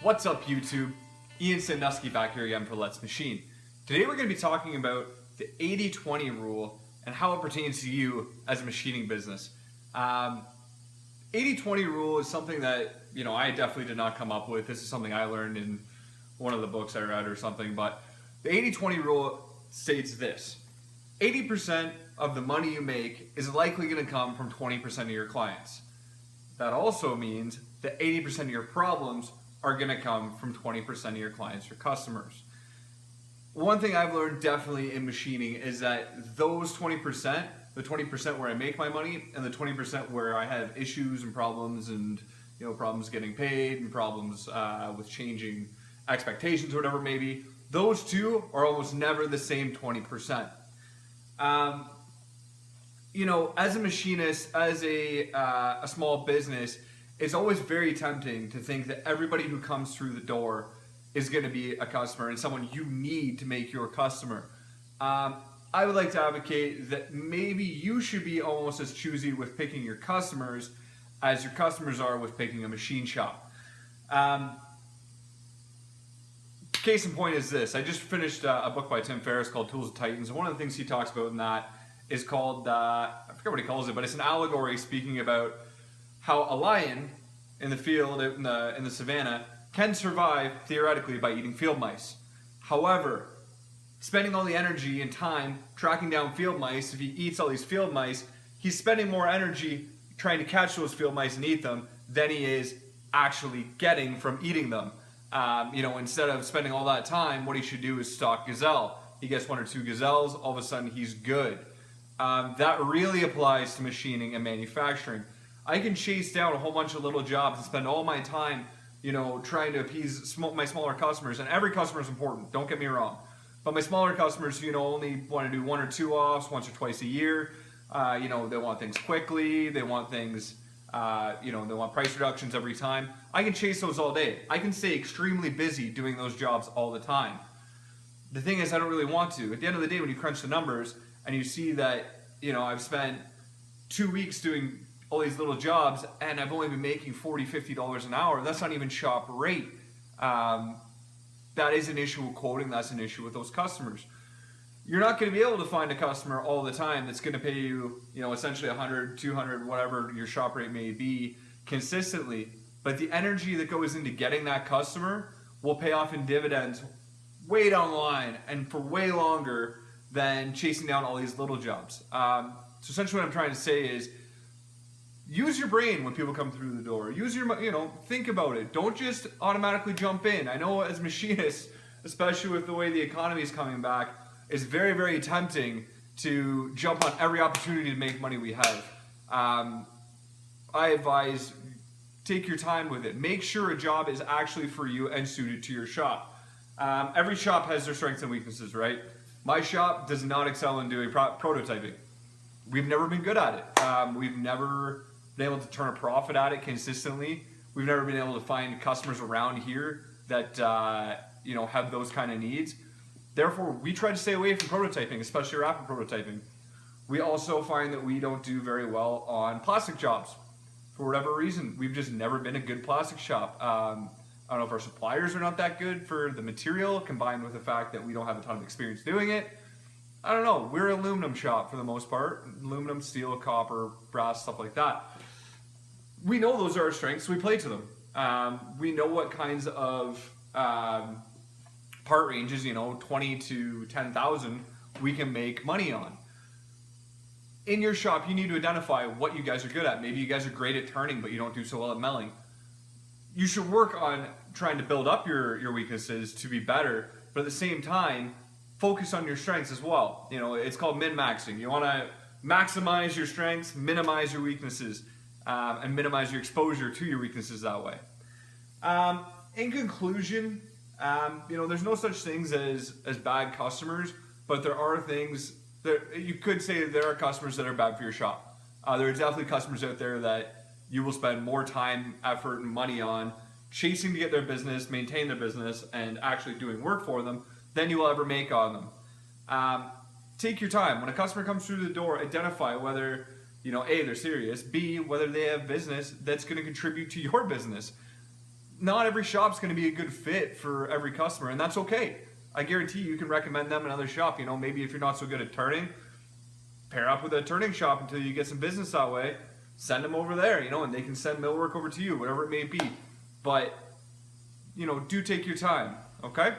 What's up, YouTube? Ian Sandusky back here again for Let's Machine. Today we're going to be talking about the 80-20 rule and how it pertains to you as a machining business. 80-20 rule is something that, I definitely did not come up with. This is something I learned in one of the books I read or something, but the 80-20 rule states this: 80% of the money you make is likely going to come from 20% of your clients. That also means that 80% of your problems are going to come from 20% of your clients or customers. One thing I've learned definitely in machining is that those 20%, the 20% where I make my money and the 20% where I have issues and problems and problems getting paid and problems with changing expectations or whatever it may be, those two are almost never the same 20%. As a machinist, as a small business, it's always very tempting to think that everybody who comes through the door is going to be a customer and someone you need to make your customer. I would like to advocate that maybe you should be almost as choosy with picking your customers as your customers are with picking a machine shop. Case in point is this: I just finished a book by Tim Ferriss called Tools of Titans, and one of the things he talks about in that is called, I forget what he calls it, but it's an allegory speaking about how a lion in the field, in the savannah, can survive theoretically by eating field mice. However, spending all the energy and time tracking down field mice, if he eats all these field mice, he's spending more energy trying to catch those field mice and eat them than he is actually getting from eating them. Instead of spending all that time, what he should do is stalk gazelle. He gets one or two gazelles, all of a sudden he's good. That really applies to machining and manufacturing. I can chase down a whole bunch of little jobs and spend all my time, trying to appease my smaller customers. And every customer is important, don't get me wrong. But my smaller customers, only want to do one or two offs once or twice a year. They want things quickly. They want things, they want price reductions every time. I can chase those all day. I can stay extremely busy doing those jobs all the time. The thing is, I don't really want to. At the end of the day, when you crunch the numbers and you see that, I've spent 2 weeks doing all these little jobs and I've only been making $40, $50 an hour, that's not even shop rate. That is an issue with quoting. That's an issue with those customers. You're not going to be able to find a customer all the time that's going to pay you, essentially 100, 200, whatever your shop rate may be consistently. But the energy that goes into getting that customer will pay off in dividends way down the line and for way longer than chasing down all these little jobs. So essentially what I'm trying to say is, use your brain when people come through the door. Use your, think about it. Don't just automatically jump in. I know as machinists, especially with the way the economy is coming back, it's very, very tempting to jump on every opportunity to make money we have. I advise, take your time with it. Make sure a job is actually for you and suited to your shop. Every shop has their strengths and weaknesses, right? My shop does not excel in doing prototyping. We've never been good at it. We've never been able to turn a profit at it consistently. We've never been able to find customers around here that have those kind of needs. Therefore, we try to stay away from prototyping, especially rapid prototyping. We also find that we don't do very well on plastic jobs. For whatever reason, we've just never been a good plastic shop. I don't know if our suppliers are not that good for the material, combined with the fact that we don't have a ton of experience doing it. I don't know. We're an aluminum shop for the most part. Aluminum, steel, copper, brass, stuff like that. We know those are our strengths. We play to them. We know what kinds of part ranges, 20 to 10,000, we can make money on. In your shop, you need to identify what you guys are good at. Maybe you guys are great at turning, but you don't do so well at milling. You should work on trying to build up your weaknesses to be better, but at the same time, focus on your strengths as well. It's called min-maxing. You want to maximize your strengths, minimize your weaknesses, and minimize your exposure to your weaknesses that way. In conclusion, there's no such things as bad customers, but there are things that you could say that there are customers that are bad for your shop. There are definitely customers out there that you will spend more time, effort, and money on chasing to get their business, maintain their business, and actually doing work for them than you will ever make on them. Take your time. When a customer comes through the door, identify whether, A, they're serious, B, whether they have business that's going to contribute to your business. not every shop's going to be a good fit for every customer, and that's okay. I guarantee you can recommend them another shop. You know, maybe if you're not so good at turning, pair up with a turning shop until you get some business that way. Send them over there, you know, and they can send millwork over to you, whatever it may be. But, you know, do take your time, okay?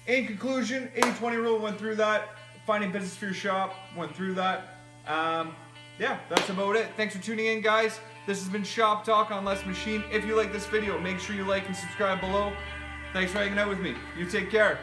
In conclusion, 80-20 rule, went through that. Finding business for your shop, went through that. Yeah, that's about it. Thanks for tuning in, guys. This has been Shop Talk on Less Machine. If you like this video, make sure you like and subscribe below. Thanks for hanging out with me. You take care.